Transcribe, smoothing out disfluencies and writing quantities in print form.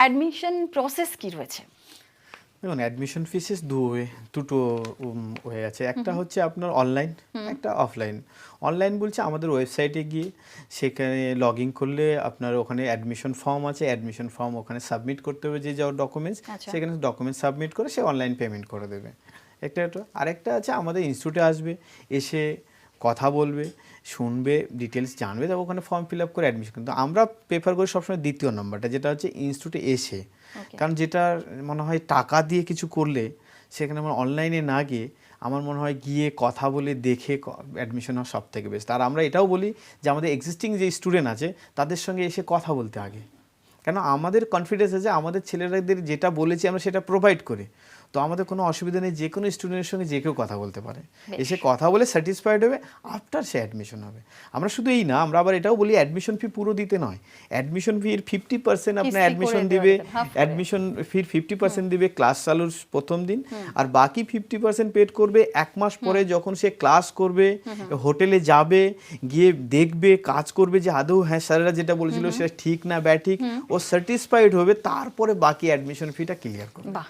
Admission process কি রয়েছে? দেখুন অ্যাডমিশন ফিসেস দুটো হয়ে আছে, একটা হচ্ছে আপনার অনলাইন, একটা অফলাইন। অনলাইন বলছে আমাদের ওয়েবসাইটে গিয়ে সেখানে লগ ইন করলে আপনার ওখানে অ্যাডমিশন ফর্ম আছে, অ্যাডমিশন ফর্ম ওখানে সাবমিট করতে হবে, যে যাওয়ার ডকুমেন্টস সেখানে ডকুমেন্টস সাবমিট করে সে অনলাইন পেমেন্ট করে দেবে। একটা আরেকটা আছে আমাদের ইনস্টিটিউটে আসবে, এসে কথা বলবে, শুনবে, ডিটেলস জানবে, তারপর ওখানে ফর্ম ফিল আপ করে অ্যাডমিশন। কিন্তু আমরা প্রেফার করি সবসময় দ্বিতীয় নম্বরটা, যেটা হচ্ছে ইনস্টিটিউটে এসে। কারণ যেটা মনে হয় টাকা দিয়ে কিছু করলে সেখানে আমার অনলাইনে না গিয়ে আমার মনে হয় গিয়ে কথা বলে দেখে অ্যাডমিশন হওয়া সব থেকে বেস্ট। আর আমরা এটাও বলি যে আমাদের এক্সিস্টিং যে স্টুডেন্ট আছে তাদের সঙ্গে এসে কথা বলতে আগে, কেন আমাদের কনফিডেন্স আছে আমাদের ছেলেরাদের যেটা বলেছি আমরা সেটা প্রোভাইড করি, তো আমাদের কোনো অসুবিধা নেই, যে কোনো স্টুডেন্টের সঙ্গে যে কেউ কথা বলতে পারে, এসে কথা বলে স্যাটিসফাইড হবে, আফটার সে অ্যাডমিশন হবে। আমরা শুধু এই না, আমরা আবার এটাও বলি অ্যাডমিশন ফি পুরো দিতে নয়, অ্যাডমিশন ফির 50% আপনার অ্যাডমিশন দিবে, অ্যাডমিশন ফির 50% দিবে ক্লাস চালুর প্রথম দিন, আর বাকি 50% পেড করবে 1 মাস পরে যখন সে ক্লাস করবে, হোটেলে যাবে, গিয়ে দেখবে, কাজ করবে যে আদৌ হ্যাঁ স্যারেরা যেটা বলেছিল সেটা ঠিক না ব্যাঠিক, ও স্যাটিসফাইড হবে, তারপরে বাকি অ্যাডমিশন ফিটা ক্লিয়ার করবে। বাহ।